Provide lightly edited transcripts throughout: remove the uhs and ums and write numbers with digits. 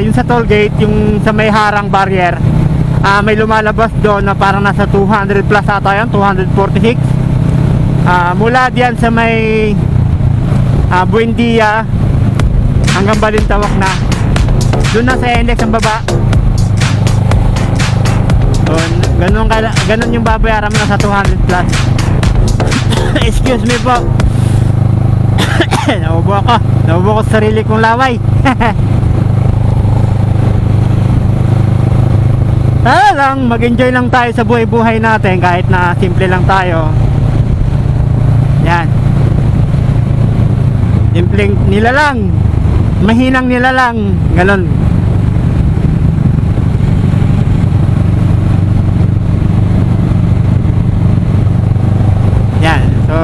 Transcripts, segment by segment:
yung sa toll gate, yung sa may harang barrier, may lumalabas doon na parang nasa 200 plus ata yan, 246. Mula diyan sa may Buendia hanggang Balintawak na, doon na sa NLEX ang baba. Ganun yung babayaran mo na sa 200 plus. Excuse me po. Naubo ko sa sarili kong laway. Lang, mag-enjoy lang tayo sa buhay-buhay natin, kahit na simple lang tayo. Yan, simpleng nilalang, mahinang nilalang, galon. Yan, so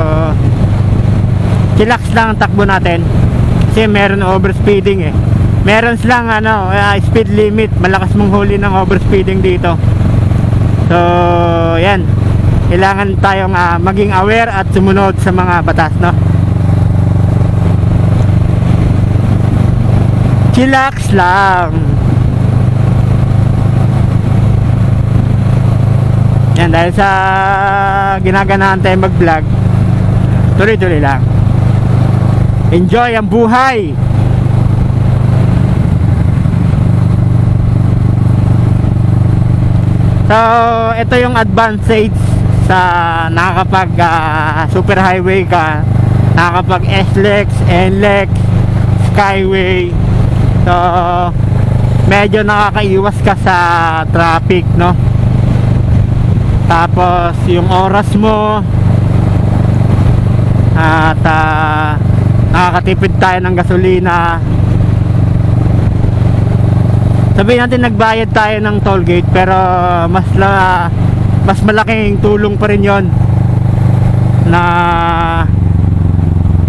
chillax lang ang takbo natin kasi meron overspeeding eh. Meron silang speed limit, malakas mong huli ng overspeeding dito. So yan, kailangan tayong maging aware at sumunod sa mga batas, no? Chillax lang. Yan, dahil sa ginaganahan tayo mag vlog, tuloy-tuloy lang. Enjoy ang buhay. So ito yung advantage sa nakakapag super highway ka, nakakapag SLEX, NLEX, Skyway. So medyo nakakaiwas ka sa traffic, no? Tapos yung oras mo, at nakakatipid tayo ng gasolina. Sabihin natin nagbayad tayo ng toll gate, pero mas malaking tulong pa rin yon na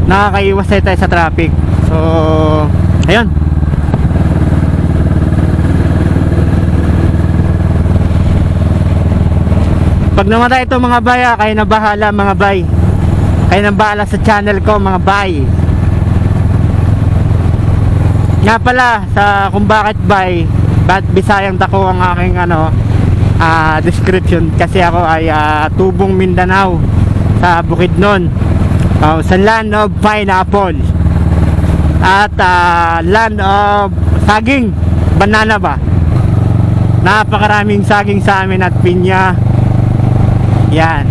nakakaiwas tayo sa traffic. So ayun, pag namatay ito mga bay, kayo na bahala mga bay, kayo na bahala sa channel ko mga bay. Nga pala, sa kung bakit bay, ba't Bisayang Dako ang aking description, kasi ako ay tubong Mindanao sa Bukidnon, sa land of pineapple at land of saging, banana ba, napakaraming saging sa amin at pinya. Yan,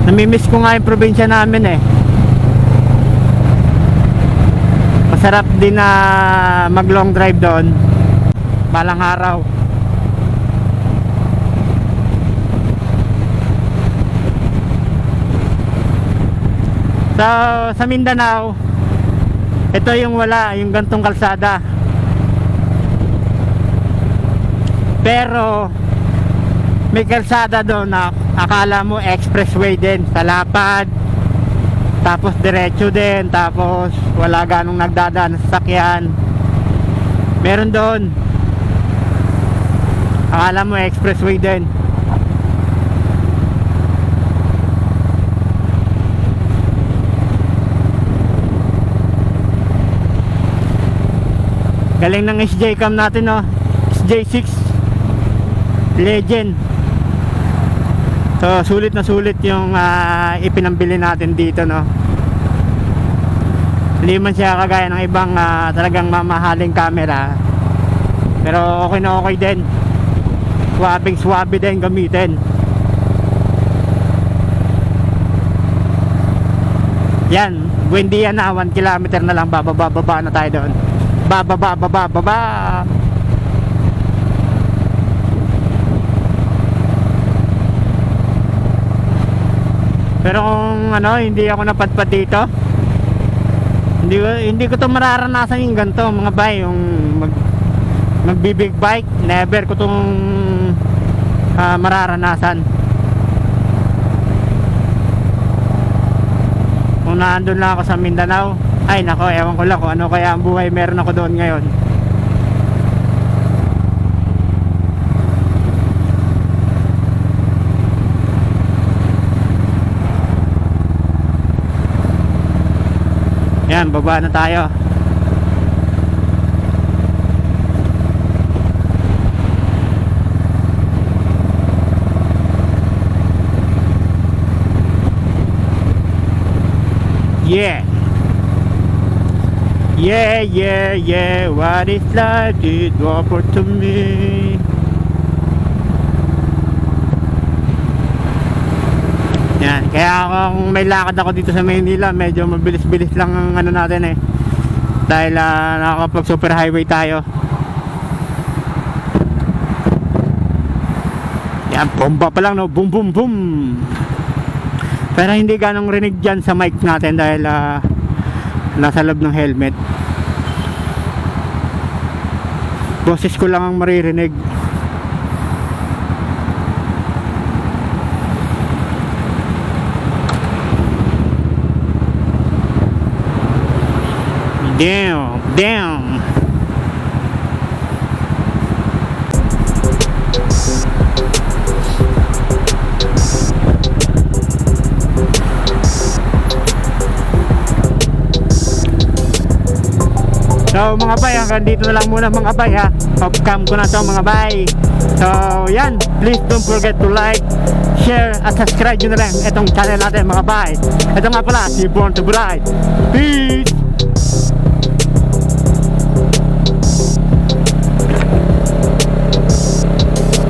namimiss ko nga yung probinsya namin eh. Masarap din na mag long drive doon balang araw. So sa Mindanao, ito yung wala, yung gantong kalsada. Pero may kalsada doon na akala mo expressway din, sa lapad, tapos diretso din, tapos wala ganong nagdadaan sa sasakyan. Meron doon, akala mo expressway din. Galing ng SJ cam natin, no? SJ6 Legend. So sulit na sulit yung ipinambili natin dito, no? Hindi man siya kagaya ng ibang talagang mamahaling camera, pero okay na okay din, swabe din gamitin. Yan, Buendia na, 1 kilometer na lang, bababa na tayo doon. Bababa. Pero kung hindi ako napadpad dito, hindi ko to mararanasan yung ganito mga bay, yung magbibig bike, never ko tong mararanasan. Kung naandun lang ako sa Mindanao, ay nako, ewan ko lang kung ano kaya ang buhay meron ako doon ngayon. Yan, baba na tayo. Yeah. Yeah, yeah, yeah. What is life did offer to me? Yan. Kaya kung may lakad ako dito sa Maynila, medyo mabilis-bilis lang ang ano natin eh. Dahil nakakapag super highway tayo. Yan, bomba pa lang no. Boom, boom, boom. Pero hindi ganong rinig dyan sa mic natin dahil nasa loob ng helmet. Boses ko lang ang maririnig. Damn, damn. So mga bay, hanggang dito na lang muna mga bay ha. Off cam ko na to mga bay. So yan, please don't forget to like, share at subscribe nyo na lang itong channel natin mga bay. Ito nga pala, si Born to Bright. Peace!